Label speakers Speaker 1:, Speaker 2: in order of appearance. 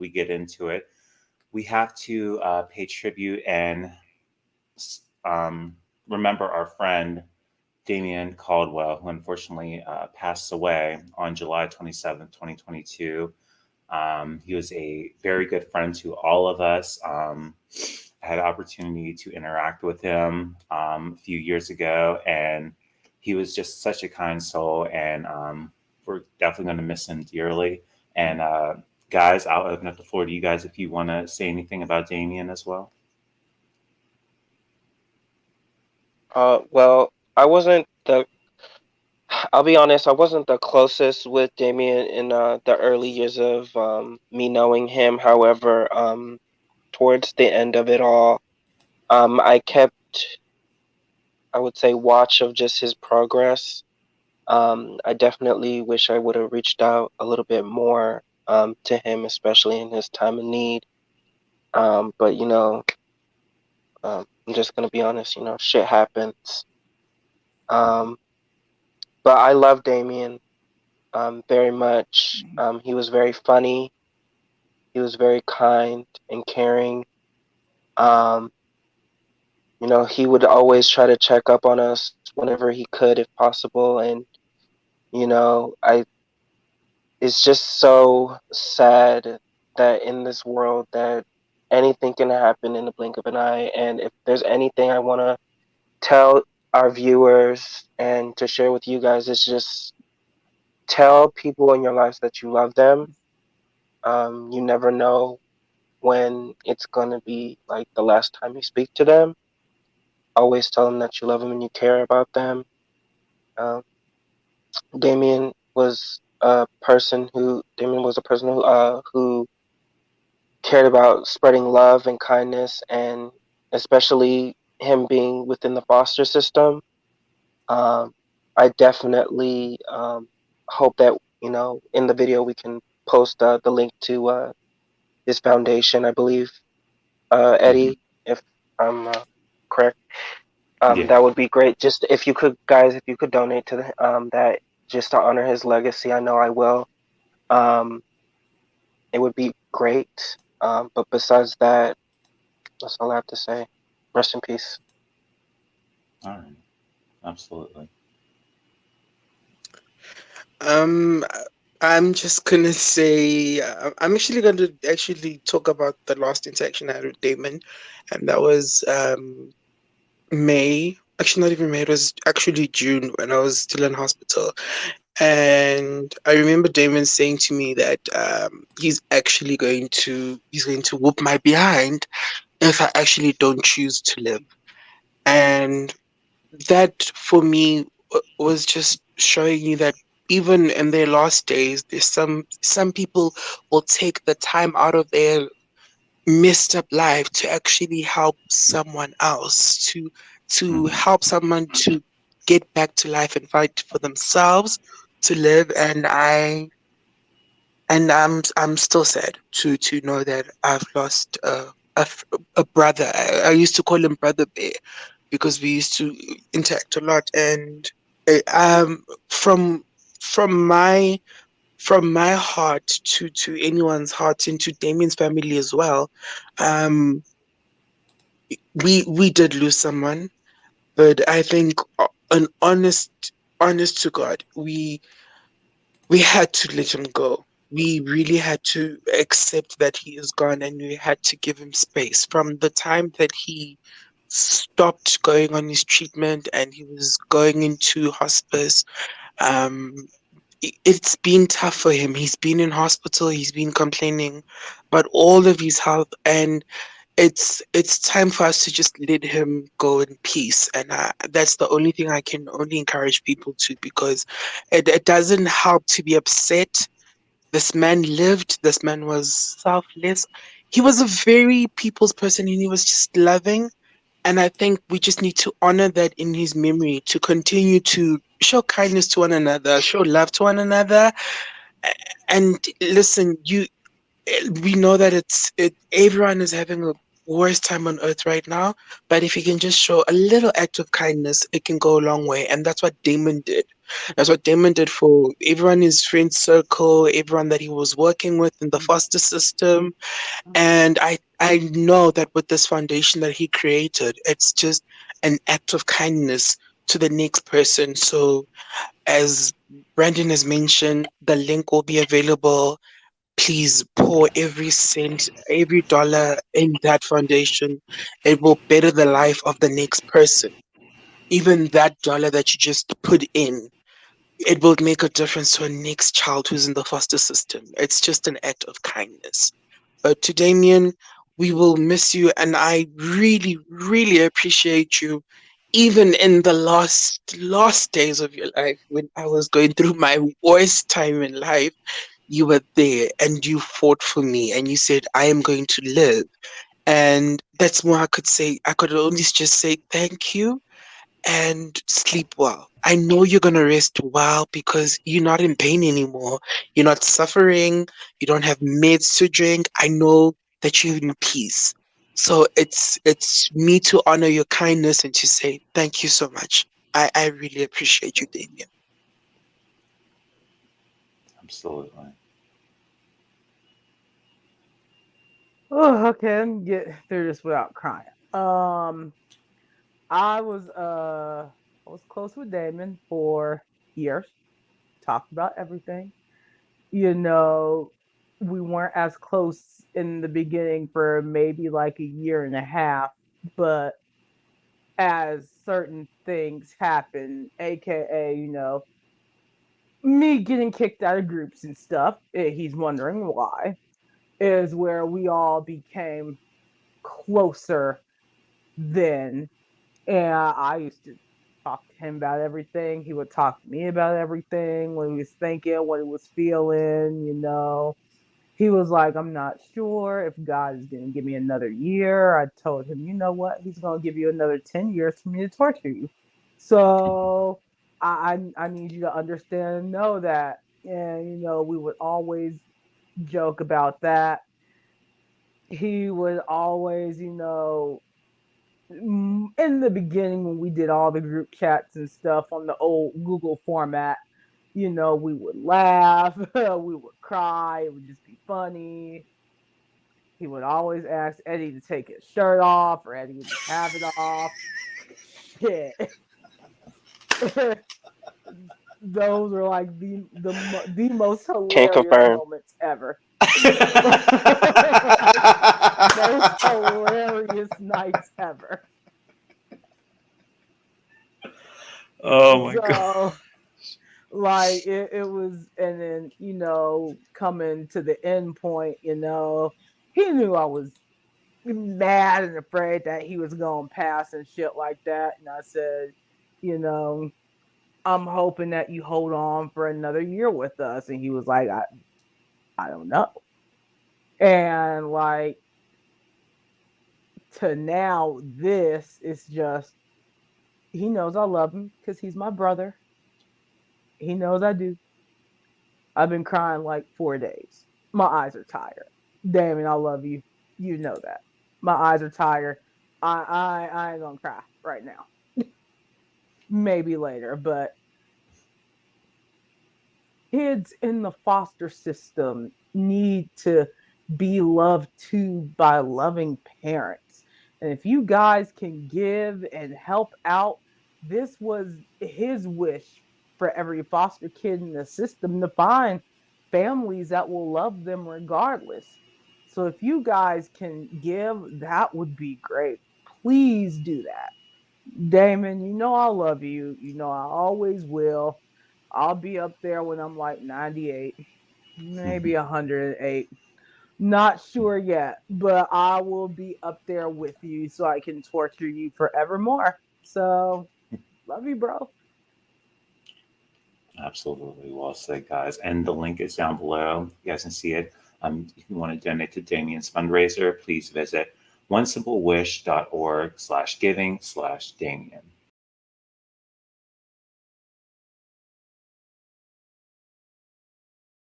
Speaker 1: we get into it, we have to pay tribute and um, remember our friend Dameon Caldwell, who unfortunately passed away on July 27th, 2022. He was a very good friend to all of us. I had an opportunity to interact with him a few years ago, and he was just such a kind soul, and we're definitely going to miss him dearly. And guys, I'll open up the floor to you guys if you want to say anything about Damien as well.
Speaker 2: Well, I wasn't the. I'll be honest. I wasn't the closest with Damien in the early years of me knowing him. However, towards the end of it all, I kept, I would say, watch of just his progress. I definitely wish I would have reached out a little bit more to him, especially in his time of need. But I'm just gonna be honest. Shit happens. Um, but I love Damien very much. He was very funny. He was very kind and caring. Um, he would always try to check up on us whenever he could, if possible. And I it's just so sad that in this world that anything can happen in the blink of an eye. And if there's anything I want to tell our viewers and to share with you guys, is just tell people in your lives that you love them. You never know when it's going to be like the last time you speak to them. Always tell them that you love them and you care about them. Um, Damien was a person who cared about spreading love and kindness, and especially him being within the foster system. Um, I definitely hope that in the video we can post the link to his foundation. I believe
Speaker 1: Mm-hmm.
Speaker 2: Eddie, if I'm correct.
Speaker 1: Yeah.
Speaker 2: That would be great. Just if you could, guys, if you could donate to that, just to honor his legacy. I know I will. Um, it would be great. But besides that, that's all I have to say. Rest in peace.
Speaker 1: All right. Absolutely.
Speaker 3: Um, I'm just gonna say I'm actually going to actually talk about the last interaction I had with Damon, and that was May. Actually, not even May. It was actually June when I was still in hospital, and I remember Damon saying to me that he's going to whoop my behind if I actually don't choose to live, and that for me was just showing you that even in their last days, there's some people will take the time out of their messed up life to actually help someone else, to
Speaker 1: Mm-hmm.
Speaker 3: help someone to get back to life and fight for themselves to live. And I'm still sad to know that I've lost a, f- a brother. I used to call him Brother Bear because we used to interact a lot. And from from my from my heart to anyone's heart, and to Damien's family as well, um, we did lose someone, but I think an honest to God, we had to let him go. We really had to accept that he is gone, and we had to give him space. From the time that he stopped going on his treatment and he was going into hospice, um, it's been tough for him. He's been in hospital, he's been complaining about all of his health, and it's time for us to just let him go in peace. And that's the only thing I can only encourage people to, because it doesn't help to be upset. This man lived, this man was selfless, he was a very people's person, and he was just loving. And I think we just need to honor that in his memory, to continue to show kindness to one another, show love to one another. And listen, we know that everyone is having a worst time on earth right now. But if he can just show a little act of kindness, it can go a long way. And that's what Damon did. That's what Damon did for everyone in his friend circle, everyone that he was working with in the foster system. And I know that with this foundation that he created, it's just an act of kindness to the next person. So as Brandon has mentioned, the link will be available. Please pour every cent, every dollar in that foundation. It will better the life of the next person. Even that dollar that you just put in, it will make a difference to a next child who's in the foster system. It's just an act of kindness. But to Damien, we will miss you, and I really, really appreciate you. Even in the last days of your life, when I was going through my worst time in life, you were there and you fought for me and you said, I am going to live. And that's more I could say. I could only just say thank you and sleep well. I know you're going to rest well because you're not in pain anymore. You're not suffering. You don't have meds to drink. I know that you're in peace. So it's me to honor your kindness and to say thank you so much. I really appreciate you, Damien.
Speaker 1: Absolutely.
Speaker 4: Oh, okay, let me get through this without crying. I was I was close with Damon for years. Talked about everything. You know, we weren't as close in the beginning for maybe like a year and a half, but as certain things happen, aka, me getting kicked out of groups and stuff, he's wondering why, is where we all became closer then. And I used to talk to him about everything. He would talk to me about everything, what he was thinking, what he was feeling. He was like, I'm not sure if God is going to give me another year. I told him, you know what? He's going to give you another 10 years for me to torture you. So I need you to understand and know that. And, we would always joke about that. He would always, in the beginning when we did all the group chats and stuff on the old Google format, we would laugh, we would cry, it would just be funny. He would always ask Eddie to take his shirt off, or Eddie would just have it off. Shit. Those are like the most
Speaker 2: Can't
Speaker 4: hilarious
Speaker 2: confirm.
Speaker 4: moments ever. Like, most hilarious nights ever.
Speaker 1: Oh my god.
Speaker 4: So, like, it was, and then, coming to the end point, he knew I was mad and afraid that he was going to pass and shit like that. And I said, you know, I'm hoping that you hold on for another year with us. And he was like, I don't know. And like, to now, this is just, he knows I love him because he's my brother. He knows I do. I've been crying like 4 days. My eyes are tired. Damon, I love you. You know that. My eyes are tired. I ain't gonna cry right now. Maybe later, but kids in the foster system need to be loved too by loving parents. And if you guys can give and help out, this was his wish for every foster kid in the system to find families that will love them regardless. So if you guys can give, that would be great. Please do that. Damon, you know I love you. You know I always will. I'll be up there when I'm like 98, maybe 108. Not sure yet, but I will be up there with you so I can torture you forevermore. So, love you, bro.
Speaker 1: Absolutely. Well said, guys. And the link is down below. You guys can see it. If you want to donate to Damien's fundraiser, please visit onesimplewish.org/giving/Damien.